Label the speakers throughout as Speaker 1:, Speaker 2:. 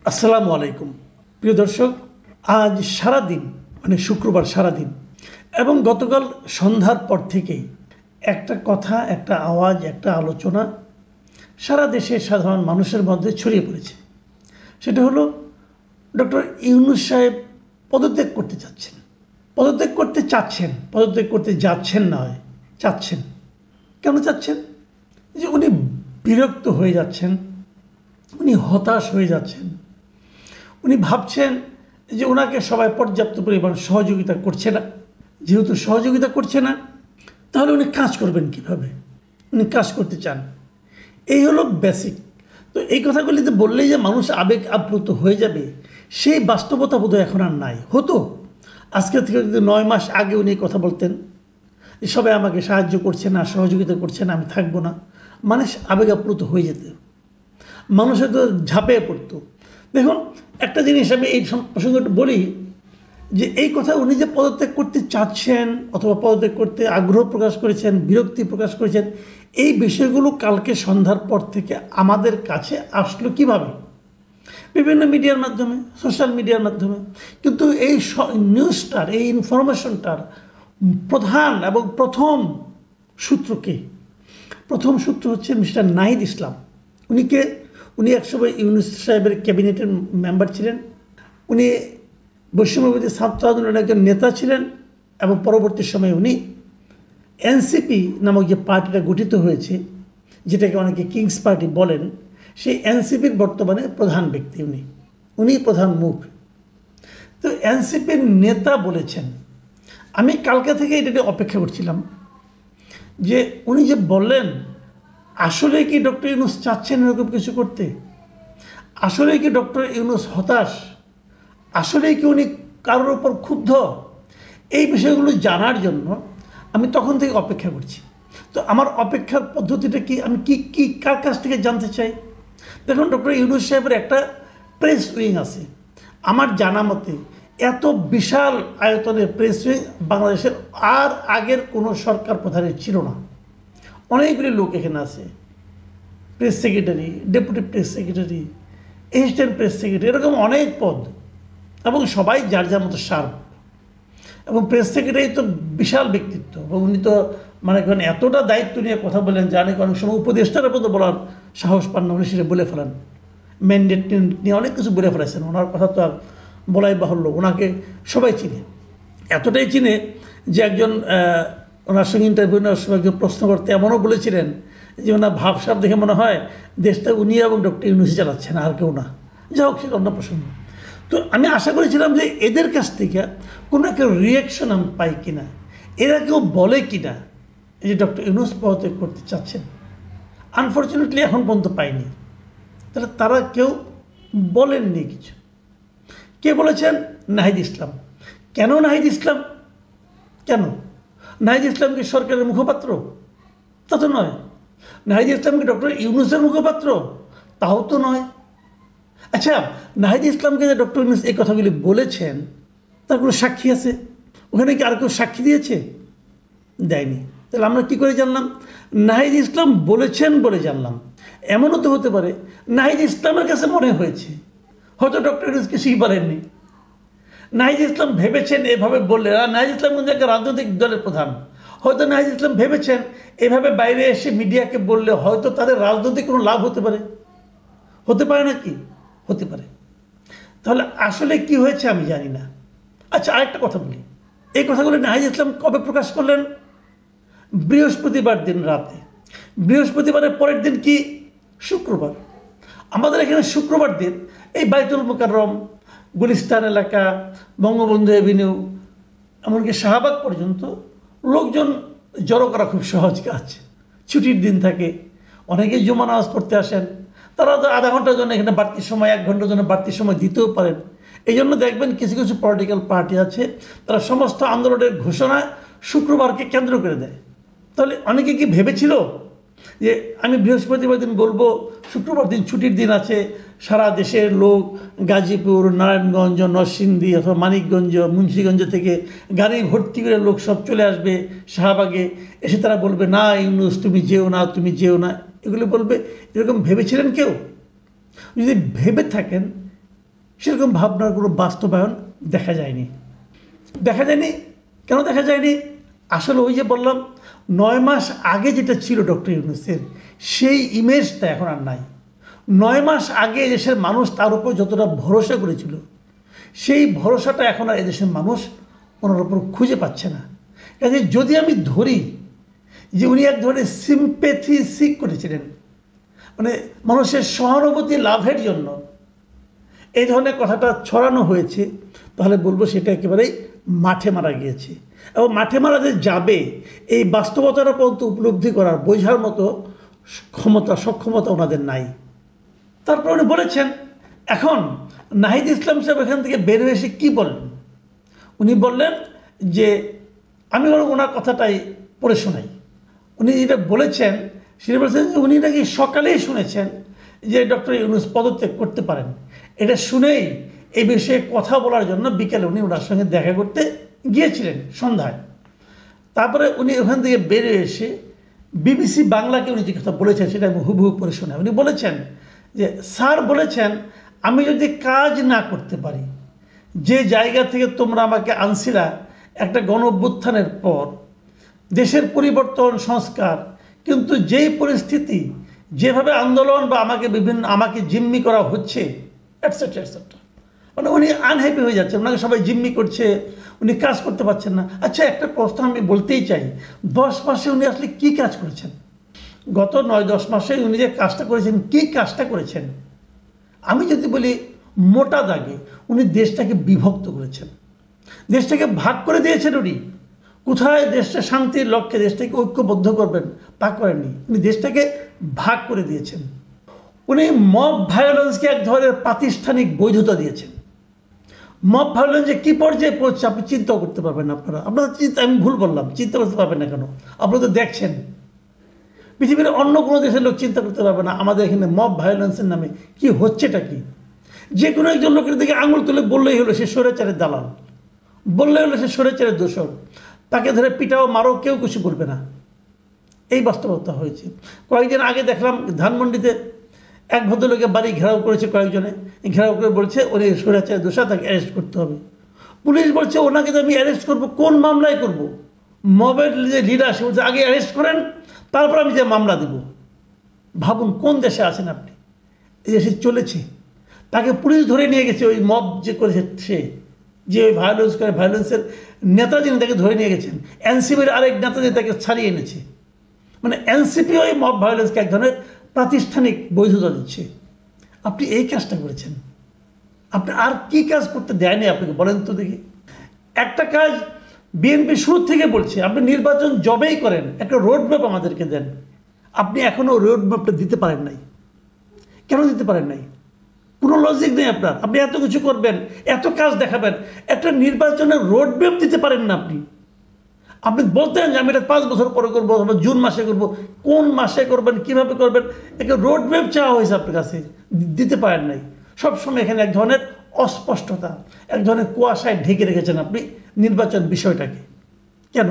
Speaker 1: আসসালামু আলাইকুম প্রিয় দর্শক। আজ সারাদিন মানে শুক্রবার সারাদিন এবং গতকাল সন্ধ্যার পর থেকেই একটা কথা, একটা আওয়াজ, একটা আলোচনা সারা দেশের সাধারণ মানুষের মধ্যে ছড়িয়ে পড়েছে। সেটা হলো ডক্টর ইউনূস সাহেব পদত্যাগ করতে চাচ্ছেন, পদত্যাগ করতে চাচ্ছেন, পদত্যাগ করতে যাচ্ছেন নয়, চাচ্ছেন। কেন চাচ্ছেন? যে উনি বিরক্ত হয়ে যাচ্ছেন, উনি হতাশ হয়ে যাচ্ছেন, উনি ভাবছেন যে ওনাকে সবাই পর্যাপ্ত পরিমাণ সহযোগিতা করছে না। যেহেতু সহযোগিতা করছে না, তাহলে উনি কাজ করবেন কিভাবে? উনি কাজ করতে চান, এই হলো বেসিক। তো এই কথাগুলিতে বললেই যে মানুষ আবেগ আপ্লুত হয়ে যাবে, সেই বাস্তবতা বোধহয় এখন আর নাই। হতো আজকে থেকে যদি 9 মাস আগে উনি কথা বলতেন যে সবাই আমাকে সাহায্য করছে না, সহযোগিতা করছে না, আমি থাকবো না, মানুষ আবেগ আপ্লুত হয়ে যেত, মানুষের তো ঝাঁপিয়ে পড়তো। দেখুন, একটা জিনিস আমি এই প্রসঙ্গটা বলি যে এই কথা উনি যে পদত্যাগ করতে চাচ্ছেন অথবা পদত্যাগ করতে আগ্রহ প্রকাশ করেছেন, বিরক্তি প্রকাশ করেছেন, এই বিষয়গুলো কালকে সন্ধ্যার পর থেকে আমাদের কাছে আসলো কিভাবে? বিভিন্ন মিডিয়ার মাধ্যমে, সোশ্যাল মিডিয়ার মাধ্যমে। কিন্তু এই নিউজটার, এই ইনফরমেশনটার প্রধান এবং প্রথম সূত্র কে? প্রথম সূত্র হচ্ছে মিস্টার নাহিদ ইসলাম। উনি একসময় ইউনূস সাহেবের ক্যাবিনেটের মেম্বার ছিলেন। উনি বৈষম্যবিরোধী ছাত্র আন্দোলনের একজন নেতা ছিলেন এবং পরবর্তী সময়ে উনি এনসিপি নামক যে পার্টিটা গঠিত হয়েছে, যেটাকে অনেকে কিংস পার্টি বলেন, সেই এনসিপির বর্তমানে প্রধান ব্যক্তি উনি প্রধান মুখ। তো এনসিপির নেতা বলেছেন, আমি কালকে থেকে এটা অপেক্ষা করছিলাম যে উনি যে বললেন আসলে কি ডক্টর ইউনূস চাচ্ছেন এরকম কিছু করতে? আসলে কি ডক্টর ইউনূস হতাশ? আসলে কি উনি কারোর ওপর ক্ষুব্ধ? এই বিষয়গুলো জানার জন্য আমি তখন থেকে অপেক্ষা করছি। তো আমার অপেক্ষার পদ্ধতিটা কি, আমি কি কার কাছ থেকে জানতে চাই? দেখুন, ডক্টর ইউনূস সাহেবের একটা প্রেস উইং আছে। আমার জানা মতে এত বিশাল আয়তনের প্রেস উইং বাংলাদেশের আর আগের কোনো সরকার প্রধানের ছিল না। অনেকগুলি লোক এখানে আছে, press secretary, deputy press secretary, assistant press secretary, এরকম অনেক পদ, এবং সবাই যার যার মতো শার্প। এবং প্রেস সেক্রেটারি তো বিশাল ব্যক্তিত্ব, এবং উনি তো মানে এতটা দায়িত্ব নিয়ে কথা বলেন, জানে অনেক সময় উপদেষ্টার মতো বলার সাহস পান না, উনি সেটা বলে ফেলেন। ম্যান্ডেট নিয়ে অনেক কিছু বলে ফেলেছেন, ওনার কথা তো আর বলাই বাহুল্য। ওনাকে সবাই চিনে, এতটাই চিনে যে একজন ওনার সঙ্গে ইন্টারভিউ নেওয়ার সময় একজন প্রশ্ন করতে এমনও বলেছিলেন যে ওনার ভাবসাব দেখে মনে হয় দেশটা উনি এবং ডক্টর ইউনূস চালাচ্ছেন, আর কেউ না। যা হোক, সেটা অন্য প্রসঙ্গ। তো আমি আশা করেছিলাম যে এদের কাছ থেকে কোনো একটা রিয়াকশন আমি পাই কিনা, এরা কেউ বলে কিনা এই যে ডক্টর ইউনূস পদত্যাগ করতে চাচ্ছেন। আনফর্চুনেটলি এখন পর্যন্ত পাইনি। তাহলে তারা কেউ বলেননি কিছু। কে বলেছেন? নাহিদ ইসলাম। কেন নাহিদ ইসলাম? কেন? নাহিদ ইসলাম কি সরকারের মুখপাত্র? তা তো নয়। নাহিদ ইসলাম কি ডক্টর ইউনূসের মুখপাত্র? তাও তো নয়। আচ্ছা, নাহিদ ইসলামকে যে ডক্টর ইউনূস এই কথাগুলি বলেছেন, তার কোনো সাক্ষী আছে? ওখানে কি আর কেউ সাক্ষী দিয়েছে? দেয়নি। তাহলে আমরা কী করে জানলাম? নাহিদ ইসলাম বলেছেন বলে জানলাম। এমনও তো হতে পারে নাহিদ ইসলামের কাছে মনে হয়েছে, হয়তো ডক্টর ইউনূস কিছুই বলেননি। নাহিদ ইসলাম ভেবেছেন এভাবে বললে, নাহিদ ইসলাম কিন্তু একটা রাজনৈতিক দলের প্রধান, হয়তো নাহিদ ইসলাম ভেবেছেন এভাবে বাইরে এসে মিডিয়াকে বললে হয়তো তাদের রাজনৈতিক কোনো লাভ হতে পারে। হতে পারে না কি? হতে পারে। তাহলে আসলে কি হয়েছে আমি জানি না। আচ্ছা, আরেকটা কথা বলি। এই কথাগুলো নাহিদ ইসলাম কবে প্রকাশ করলেন? বৃহস্পতিবার দিন রাতে। বৃহস্পতিবারের পরের দিন কি? শুক্রবার। আমাদের এখানে শুক্রবার দিন এই বাইতুল মোকাররম, গুলিস্তান এলাকা, বঙ্গবন্ধু এভিনিউ, এমনকি শাহবাগ পর্যন্ত লোকজন জড়ো করা খুব সহজ কাজ। ছুটির দিন থাকে, অনেকেই জুমা নামাজ পড়তে আসেন। তারা তো আধা ঘন্টার জন্য এখানে বাড়তি সময়, 1 ঘন্টার জন্য বাড়তি সময় দিতেও পারেন। এই জন্য দেখবেন কিছু কিছু পলিটিক্যাল পার্টি আছে, তারা সমস্ত আন্দোলনের ঘোষণা শুক্রবারকে কেন্দ্র করে দেয়। তাহলে অনেকে কি ভেবেছিল যে আমি বৃহস্পতিবার দিন বলবো, শুক্রবার দিন ছুটির দিন আছে, সারা দেশের লোক গাজীপুর, নারায়ণগঞ্জ, নরসিংদী অথবা মানিকগঞ্জ, মুন্সিগঞ্জ থেকে গাড়ি ভর্তি করে লোক সব চলে আসবে শাহবাগে, এসে তারা বলবে না ইউনূস তুমি যেও না, তুমি যেও না, এগুলো বলবে? এরকম ভেবেছিলেন কেউ? যদি ভেবে থাকেন সেরকম ভাবনার কোনো বাস্তবায়ন দেখা যায়নি। কেন দেখা যায়নি? আসলে ওই যে বললাম, 9 মাস আগে যেটা ছিল ডক্টর ইউনূসের, সেই ইমেজটা এখন আর নাই। 9 মাস আগে এদেশের মানুষ তার উপর যতটা ভরসা করেছিল, সেই ভরসাটা এখন আর এদেশের মানুষ ওনার উপর খুঁজে পাচ্ছে না। কাজে যদি আমি ধরি যে উনি এক ধরনের সিম্প্যাথি সিক করেছিলেন, মানে মানুষের সহানুভূতি লাভের জন্য এই ধরনের কথাটা ছড়ানো হয়েছে, তাহলে বলবো সেটা একেবারেই মাঠে মারা গিয়েছে। এবং মাঠে মারা যে যাবে, এই বাস্তবতাটা পর্যন্ত উপলব্ধি করার, বোঝার মতো সক্ষমতা ওনাদের নাই। তারপর উনি বলেছেন, এখন নাহিদ ইসলাম সাহেব এখান থেকে বের হয়ে এসে কী বললেন? উনি বললেন যে, আমি ওনার কথাটাই পড়ে শোনাই। উনি যেটা বলেছেন সেটা বলেছেন যে উনি নাকি সকালেই শুনেছেন যে ডক্টর ইউনূস পদত্যাগ করতে পারেন। এটা শুনেই এই বিষয়ে কথা বলার জন্য বিকেলে উনি ওনার সঙ্গে দেখা করতে গিয়েছিলেন সন্ধ্যায়। তারপরে উনি ওখান থেকে বেরিয়ে এসে বিবিসি বাংলাকে উনি যে কথা বলেছেন সেটা আমি হুবহু পড়ে শোনাই। উনি বলেছেন যে, স্যার বলেছেন আমি যদি কাজ না করতে পারি, যে জায়গা থেকে তোমরা আমাকে আনছিলা একটা গণ অভ্যুত্থানের পর, দেশের পরিবর্তন, সংস্কার, কিন্তু যেই পরিস্থিতি, যেভাবে আন্দোলন বা আমাকে জিম্মি করা হচ্ছে, এটসেট্রা এটসেট্রা, মানে উনি আনহ্যাপি হয়ে যাচ্ছেন, ওনাকে সবাই জিম্মি করছে, উনি কাজ করতে পারছেন না। আচ্ছা, একটা প্রশ্ন আমি বলতেই চাই, 10 মাসে উনি আসলে কী কাজ করেছেন? গত 9-10 মাসে উনি যে কাজটা করেছেন, কী কাজটা করেছেন? আমি যদি বলি মোটা দাগে, উনি দেশটাকে বিভক্ত করেছেন, দেশটাকে ভাগ করে দিয়েছেন। উনি কোথায় দেশটা শান্তির লক্ষ্যে দেশটাকে ঐক্যবদ্ধ করবেন তা করেননি, উনি দেশটাকে ভাগ করে দিয়েছেন। উনি মব ভায়োলেন্সকে এক ধরনের প্রাতিষ্ঠানিক বৈধতা দিয়েছেন। মব ভায়োলেন্স যে কী পর্যায়ে পড়ছে আপনি চিন্তাও করতে পারবেন না। আপনারা চিন্তা, আমি ভুল বললাম, চিন্তা করতে পারবেন না কেন? আপনারা তো দেখছেন, পৃথিবীর অন্য কোনো দেশের লোক চিন্তা করতে পারবে না আমাদের এখানে মব ভায়োলেন্সের নামে কি হচ্ছেটা কি। যে কোনো একজন লোকের দিকে আঙুল তুলে বললেই হলো সে স্বৈরাচারের দালাল, বললেই হলো সে স্বৈরাচারের দোষর, তাকে ধরে পিটাও মারো, কেউ কিছু বলবে না। এই বাস্তবতা হয়েছে। কয়েকদিন আগে দেখলাম ধানমন্ডিতে এক ভদ্রলোকের বাড়ি ঘেরাও করেছে কয়েকজনে, ঘেরাও করে বলছে উনি স্বৈরাচারের দোষা, তাকে অ্যারেস্ট করতে হবে। পুলিশ বলছে ওনাকে তো আমি অ্যারেস্ট করবো, কোন মামলায় করব? মবের যে লিডার সে বলছে আগে অ্যারেস্ট করেন, তারপর আমি যে মামলা দেব। ভাবুন কোন দেশে আছেন আপনি? এই দেশে চলেছে। তাকে পুলিশ ধরে নিয়ে গেছে, ওই মব যে করেছে সে, যে ওই ভায়োলেন্স করে, ভায়োলেন্সের নেতা যিনি তাকে ধরে নিয়ে গেছেন, এনসিপির আরেক নেতা যে তাকে ছাড়িয়ে এনেছে। মানে এনসিপি ওই মব ভায়োলেন্সকে এক ধরনের প্রাতিষ্ঠানিক বৈধতা দিচ্ছে। আপনি এই কাজটা করেছেন, আপনি আর কি কাজ করতে দেয়নি আপনাকে বলেন তো দেখি? একটা কাজ বিএনপি শুরু থেকে বলছে, আপনি নির্বাচন জবেই করেন একটা রোডম্যাপ আমাদেরকে দেন। আপনি এখনও রোডম্যাপটা দিতে পারেন নাই। কেন দিতে পারেন নাই? কোনো লজিক নেই আপনার। আপনি এত কিছু করবেন, এত কাজ দেখাবেন, একটা নির্বাচনের রোডম্যাপ দিতে পারেন না আপনি। আপনি বলতেন যে আমি এটা 5 বছর পরে করবো, আমরা জুন মাসে করবো, কোন মাসে করবেন, কীভাবে করবেন, একটা রোডম্যাপ চাওয়া হয়েছে আপনার কাছে, দিতে পারেন নাই। সবসময় এখানে এক ধরনের অস্পষ্টতা, এক ধরনের কুয়াশায় ঢেকে রেখেছেন আপনি নির্বাচন বিষয়টাকে। কেন?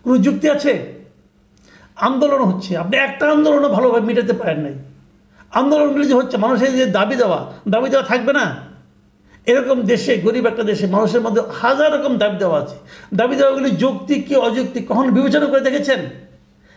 Speaker 1: কোনো যুক্তি আছে? আন্দোলন হচ্ছে, আপনি একটা আন্দোলনও ভালোভাবে মেটাতে পারেন নাই। আন্দোলনগুলি যে হচ্ছে, মানুষের যে দাবি দেওয়া থাকবে না? এরকম দেশে, গরিব একটা দেশে মানুষের মধ্যে হাজার রকম দাবি দেওয়া আছে। দাবি দেওয়াগুলি যৌক্তিক কি অযৌক্তিক কখনো বিবেচনা করে দেখেছেন?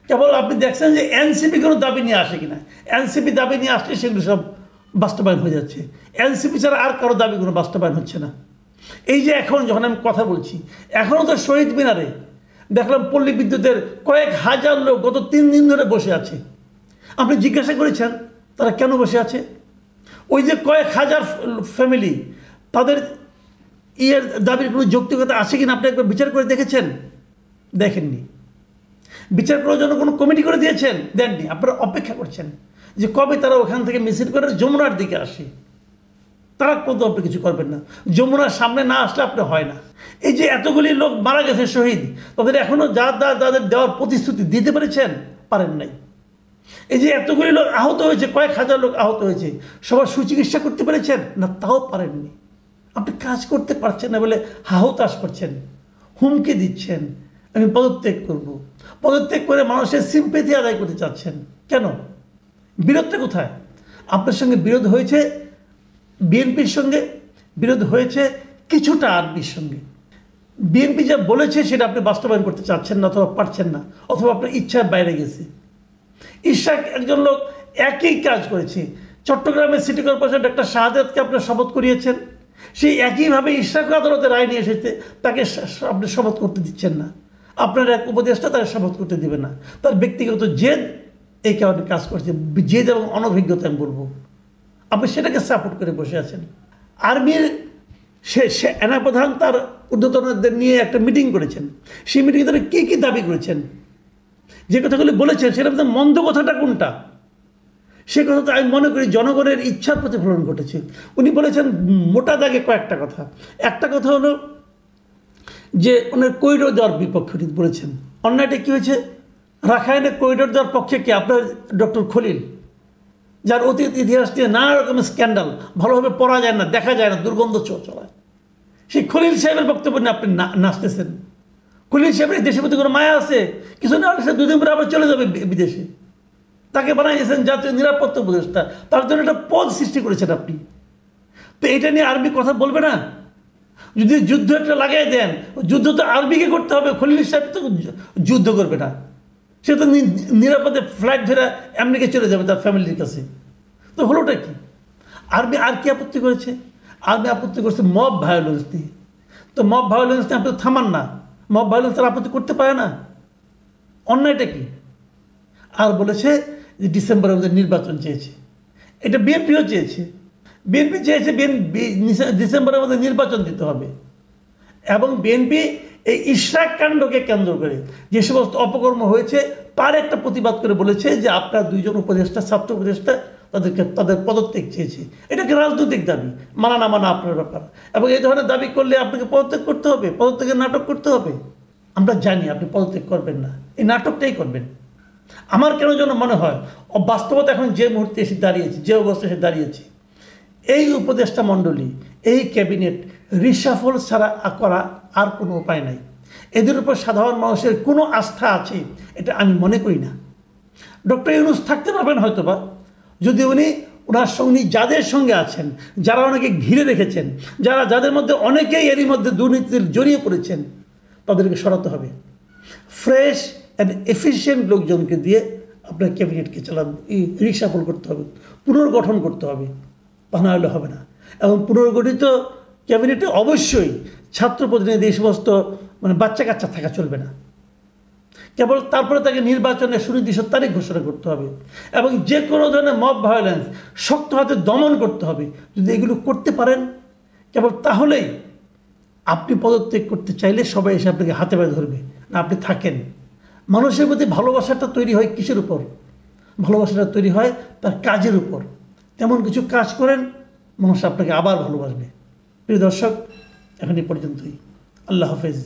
Speaker 1: কেবল আপনি দেখছেন যে এনসিপি কোনো দাবি নিয়ে আসে কিনা। এনসিপি দাবি নিয়ে আসলে সেগুলো সব বাস্তবায়ন হয়ে যাচ্ছে। এনসিপি ছাড়া আর কারো দাবি কোনো বাস্তবায়ন হচ্ছে না। এই যে এখন যখন আমি কথা বলছি, এখনও তো শহীদ মিনারে দেখলাম পল্লী বিদ্যুতের কয়েক হাজার লোক গত 3 দিন ধরে বসে আছে। আপনি জিজ্ঞাসা করেছেন তারা কেন বসে আছে? ওই যে কয়েক হাজার ফ্যামিলি, তাদের দাবির কোনো যৌক্তিকতা আছে কিনা আপনি একবার বিচার করে দেখেছেন? দেখেননি। বিচার করার জন্য কোনো কমিটি করে দিয়েছেন? দেননি। আপনারা অপেক্ষা করছেন যে কবে তারা ওখান থেকে মিছিল করে যমুনার দিকে আসে। তারা কত আপনি কিছু করবেন না। যমুনার সামনে না আসলে আপনি হয় না। এই যে এতগুলি লোক মারা গেছে শহীদ, তাদের এখনও যাদের দেওয়ার প্রতিশ্রুতি দিতে পেরেছেন? পারেন নাই। এই যে এতগুলি লোক আহত হয়েছে, কয়েক হাজার লোক আহত হয়েছে, সবার সুচিকিৎসা করতে পেরেছেন? না, তাও পারেননি। আপনি কাজ করতে পারছেন না বলে হাহুতাশ করছেন, হুমকি দিচ্ছেন আমি পদত্যাগ করব। পদত্যাগ করে মানুষের সিম্প্যাথি আদায় করতে চাচ্ছেন। কেন? বিরোধটা কোথায়? আপনার সঙ্গে বিরোধ হয়েছে বিএনপির সঙ্গে বিরোধ হয়েছে কিছুটা আর্মির সঙ্গে। বিএনপি যা বলেছে সেটা আপনি বাস্তবায়ন করতে চাচ্ছেন না, অথবা পারছেন না, অথবা আপনার ইচ্ছার বাইরে গেছে। ইশরাক একজন লোক একই কাজ করেছে। চট্টগ্রামের সিটি কর্পোরেশন ডাক্তার শাহাদাতকে আপনার শপথ করিয়েছেন, সেই একইভাবে ইশরাক আদালতে রায় নিয়ে এসেছে, তাকে আপনি শপথ করতে দিচ্ছেন না। আপনার এক উপদেষ্টা তাকে শপথ করতে দিবে না। তার ব্যক্তিগত জেদ এই কারণে কাজ করছে, জেদ এবং অনভিজ্ঞতা আমি বলবো। আপনি সেটাকে সাপোর্ট করে বসে আছেন। আর্মির সে সেনাপ্রধান তার ঊর্ধ্বতনদের নিয়ে একটা মিটিং করেছেন। সেই মিটিংয়ে তারা কী কী দাবি করেছেন, যে কথাগুলি বলেছেন সেটা মধ্যে মন্দ কথাটা কোনটা, সে কথা তো আমি মনে করি জনগণের ইচ্ছার প্রতিফলন ঘটেছে। উনি বলেছেন মোটা দাগে কয়েকটা কথা। একটা কথা হলো যে ওনার করিডোর দেওয়ার বিপক্ষে উনি বলেছেন। অন্যায়টা কী হয়েছে, রাখাইনে করিডোর দেওয়ার পক্ষে কি আপনার ডক্টর খলিল, যার অতীত ইতিহাস নিয়ে নানা রকমের স্ক্যান্ডাল, ভালোভাবে পড়া যায় না, দেখা যায় না, দুর্গন্ধ চলায়, সেই খলিল সাহেবের বক্তব্য নিয়ে আপনি নাচতেছেন। খলিল সাহেবের দেশের প্রতি কোনো মায়া আছে? কিছু না হলে সে দুদিন পরে আবার চলে যাবে বিদেশে। তাকে বানাইছেন জাতীয় নিরাপত্তা উপদেষ্টা, তার জন্য একটা পদ সৃষ্টি করেছেন আপনি। তো এটা নিয়ে আর্মি কথা বলবে না? যদি যুদ্ধ একটা লাগাই দেন, যুদ্ধ তো আর্মিকে করতে হবে, খলিল সাহেব তো যুদ্ধ করবে না। সে তো নিরাপদে ফ্লাইট ধরে আমেরিকা চলে যাবে তার ফ্যামিলির কাছে। তো হলোটা কি? আর্মি আর কি আপত্তি করেছে? আর্মি আপত্তি করছে মব ভায়োলেন্স নিয়ে। তো মব ভায়োলেন্স নিয়ে আপনি থামান না, মব ভায়োলেন্স তারা আপত্তি করতে পারে না। অন্যায়টা কি? আর বলেছে যে ডিসেম্বরের মধ্যে নির্বাচন চেয়েছে। এটা বিএনপিও চেয়েছে। বিএনপি চেয়েছে ডিসেম্বরের মধ্যে নির্বাচন দিতে হবে। এবং বিএনপি এই ইশরাক কাণ্ডকে কেন্দ্র করে যে সমস্ত অপকর্ম হয়েছে তার একটা প্রতিবাদ করে বলেছে যে আপনার দুইজন উপদেষ্টা, ছাত্র উপদেষ্টা, তাদের পদত্যাগ চেয়েছে। এটাকে রাজনৈতিক দাবি, মানা না মানা আপনার ব্যাপার। এবং এই ধরনের দাবি করলে আপনাকে পদত্যাগ করতে হবে, পদত্যাগের নাটক করতে হবে। আমরা জানি আপনি পদত্যাগ করবেন না, এই নাটকটাই করবেন। আমার কেন যেন মনে হয় বাস্তবতা এখন যে মুহূর্তে এসে দাঁড়িয়েছে, যে অবস্থায় এসে দাঁড়িয়েছে, এই উপদেষ্টা মণ্ডলী, এই ক্যাবিনেট রিসাফল ছাড়া করা আর কোনো উপায় নাই। এদের উপর সাধারণ মানুষের কোনো আস্থা আছে এটা আমি মনে করি না। ডক্টর ইউনূস থাকতে পারবেন হয়তো বা, যদি ওনার সঙ্গে যাদের সঙ্গে আছেন, যারা ওনাকে ঘিরে রেখেছেন, যাদের মধ্যে অনেকেই এরই মধ্যে দুর্নীতির জড়িয়ে পড়েছেন, তাদেরকে সরাতে হবে। ফ্রেশ অ্যান্ড এফিশিয়েন্ট লোকজনকে দিয়ে আপনার ক্যাবিনেটকে রিসাফল করতে হবে, পুনর্গঠন করতে হবে। তা না হলে হবে না। এবং পুনর্গঠিত ক্যাবিনেটে অবশ্যই ছাত্র প্রতিনিধি, এই সমস্ত বাচ্চা কাচ্চা থাকা চলবে না। কেবল তারপরে তাকে নির্বাচনের সুনির্দিষ্ট তারিখ ঘোষণা করতে হবে এবং যে কোনো ধরনের মব ভায়োলেন্স শক্ত হাতে দমন করতে হবে। যদি এগুলো করতে পারেন, কেবল তাহলেই আপনি পদত্যাগ করতে চাইলে সবাই এসে আপনাকে হাতে পায়ে ধরবে না, আপনি থাকেন। মানুষের প্রতি ভালোবাসাটা তৈরি হয় কিসের উপর? ভালোবাসাটা তৈরি হয় তার কাজের উপর। তেমন কিছু কাজ করেন, মানুষ আপনাকে আবার ভালোবাসবে। প্রিয় দর্শক, এখন এই পর্যন্তই। আল্লাহ হাফেজ।